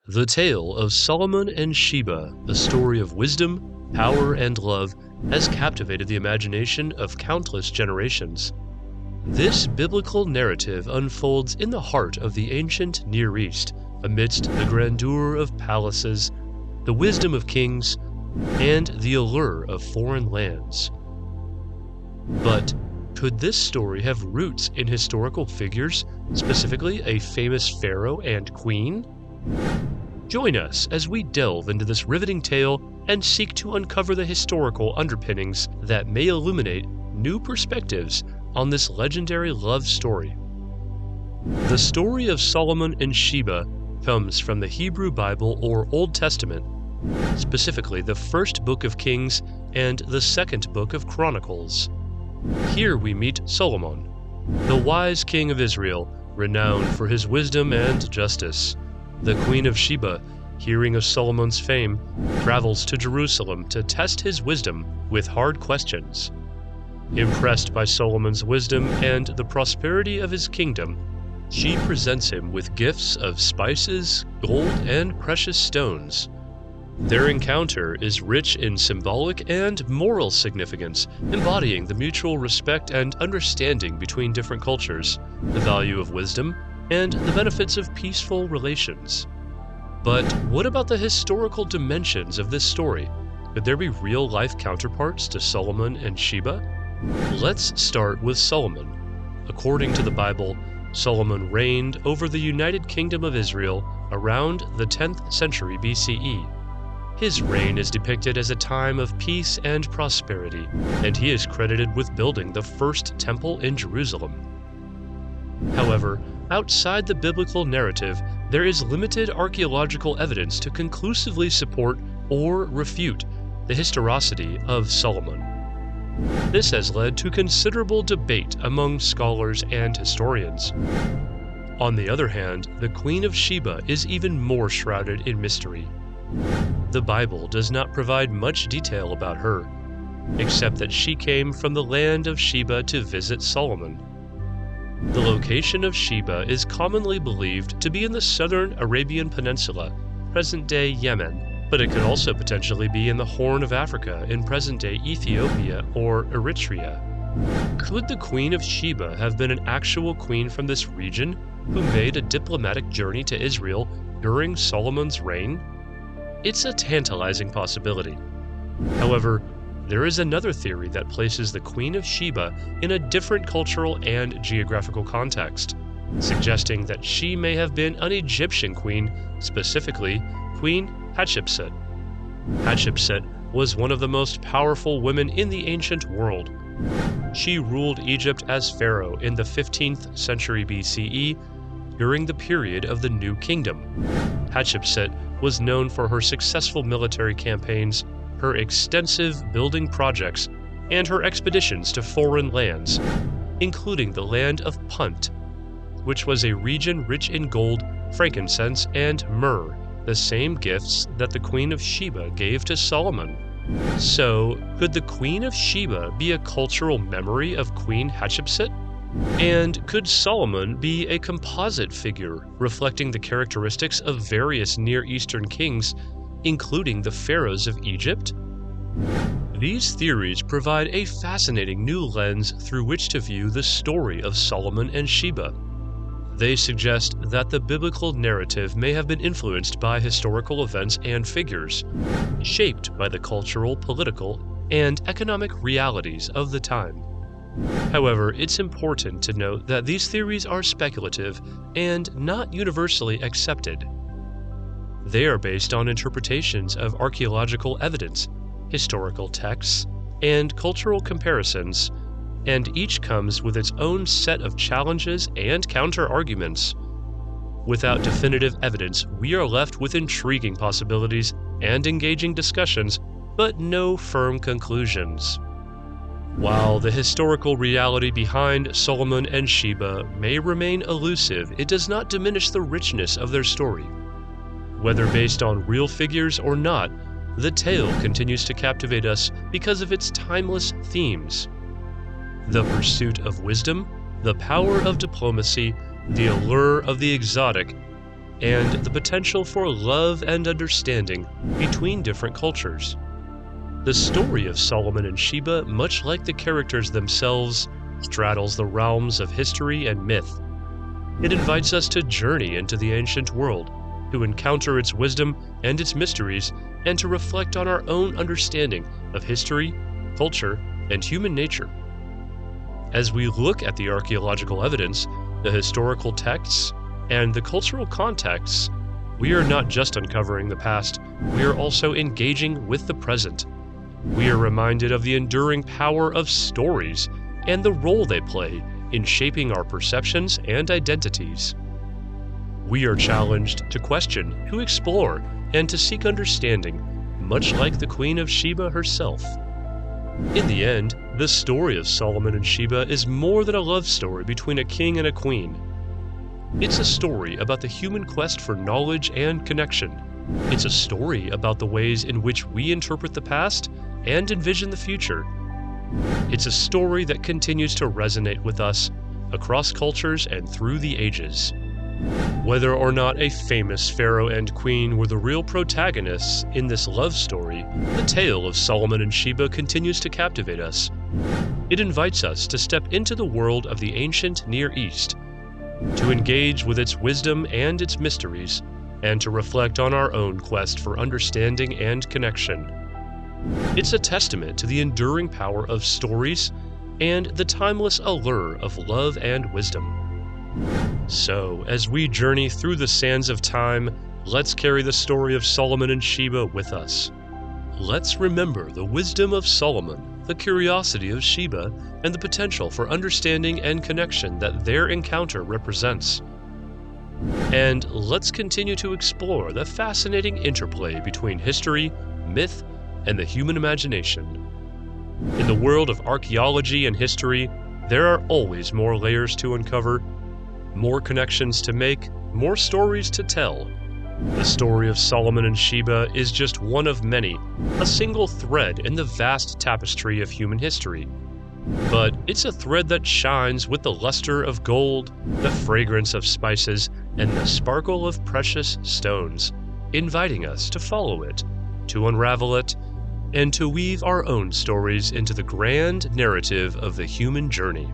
The tale of Solomon and Sheba, a story of wisdom, power, and love, has captivated the imagination of countless generations. This biblical narrative unfolds in the heart of the ancient Near East, amidst the grandeur of palaces, the wisdom of kings, and the allure of foreign lands. But could this story have roots in historical figures, specifically a famous Pharaoh and Queen? Join us as we delve into this riveting tale and seek to uncover the historical underpinnings that may illuminate new perspectives on this legendary love story. The story of Solomon and Sheba comes from the Hebrew Bible or Old Testament, specifically the first book of Kings and the second book of Chronicles. Here we meet Solomon, the wise king of Israel, renowned for his wisdom and justice. The Queen of Sheba, hearing of Solomon's fame, travels to Jerusalem to test his wisdom with hard questions. Impressed by Solomon's wisdom and the prosperity of his kingdom, she presents him with gifts of spices, gold, and precious stones. Their encounter is rich in symbolic and moral significance, embodying the mutual respect and understanding between different cultures, the value of wisdom, and the benefits of peaceful relations. But what about the historical dimensions of this story? Could there be real-life counterparts to Solomon and Sheba? Let's start with Solomon. According to the Bible, Solomon reigned over the United Kingdom of Israel around the 10th century BCE. His reign is depicted as a time of peace and prosperity, and he is credited with building the first temple in Jerusalem. However, outside the biblical narrative, there is limited archaeological evidence to conclusively support or refute the historicity of Solomon. This has led to considerable debate among scholars and historians. On the other hand, the Queen of Sheba is even more shrouded in mystery. The Bible does not provide much detail about her, except that she came from the land of Sheba to visit Solomon. The location of Sheba is commonly believed to be in the southern Arabian Peninsula, present-day Yemen, but it could also potentially be in the Horn of Africa in present-day Ethiopia or Eritrea. Could the Queen of Sheba have been an actual queen from this region who made a diplomatic journey to Israel during Solomon's reign? It's a tantalizing possibility. However, there is another theory that places the Queen of Sheba in a different cultural and geographical context, suggesting that she may have been an Egyptian queen, specifically Queen Hatshepsut. Hatshepsut was one of the most powerful women in the ancient world. She ruled Egypt as pharaoh in the 15th century BCE during the period of the New Kingdom. Hatshepsut was known for her successful military campaigns, her extensive building projects, and her expeditions to foreign lands, including the land of Punt, which was a region rich in gold, frankincense, and myrrh, the same gifts that the Queen of Sheba gave to Solomon. So, could the Queen of Sheba be a cultural memory of Queen Hatshepsut? And could Solomon be a composite figure reflecting the characteristics of various Near Eastern kings, including the pharaohs of Egypt? These theories provide a fascinating new lens through which to view the story of Solomon and Sheba. They suggest that the biblical narrative may have been influenced by historical events and figures, shaped by the cultural, political, and economic realities of the time. However, it's important to note that these theories are speculative and not universally accepted. They are based on interpretations of archaeological evidence, historical texts, and cultural comparisons, and each comes with its own set of challenges and counter-arguments. Without definitive evidence, we are left with intriguing possibilities and engaging discussions, but no firm conclusions. While the historical reality behind Solomon and Sheba may remain elusive, it does not diminish the richness of their story. Whether based on real figures or not, the tale continues to captivate us because of its timeless themes. The pursuit of wisdom, the power of diplomacy, the allure of the exotic, and the potential for love and understanding between different cultures. The story of Solomon and Sheba, much like the characters themselves, straddles the realms of history and myth. It invites us to journey into the ancient world, to encounter its wisdom and its mysteries, and to reflect on our own understanding of history, culture, and human nature. As we look at the archaeological evidence, the historical texts, and the cultural contexts, we are not just uncovering the past, we are also engaging with the present. We are reminded of the enduring power of stories and the role they play in shaping our perceptions and identities. We are challenged to question, to explore, and to seek understanding, much like the Queen of Sheba herself. In the end, the story of Solomon and Sheba is more than a love story between a king and a queen. It's a story about the human quest for knowledge and connection. It's a story about the ways in which we interpret the past and envision the future. It's a story that continues to resonate with us across cultures and through the ages. Whether or not a famous Pharaoh and Queen were the real protagonists in this love story, the tale of Solomon and Sheba continues to captivate us. It invites us to step into the world of the ancient Near East, to engage with its wisdom and its mysteries, and to reflect on our own quest for understanding and connection. It's a testament to the enduring power of stories and the timeless allure of love and wisdom. So, as we journey through the sands of time, let's carry the story of Solomon and Sheba with us. Let's remember the wisdom of Solomon, the curiosity of Sheba, and the potential for understanding and connection that their encounter represents. And let's continue to explore the fascinating interplay between history, myth, and the human imagination. In the world of archaeology and history, there are always more layers to uncover, more connections to make, more stories to tell. The story of Solomon and Sheba is just one of many, a single thread in the vast tapestry of human history. But it's a thread that shines with the luster of gold, the fragrance of spices, and the sparkle of precious stones, inviting us to follow it, to unravel it, and to weave our own stories into the grand narrative of the human journey.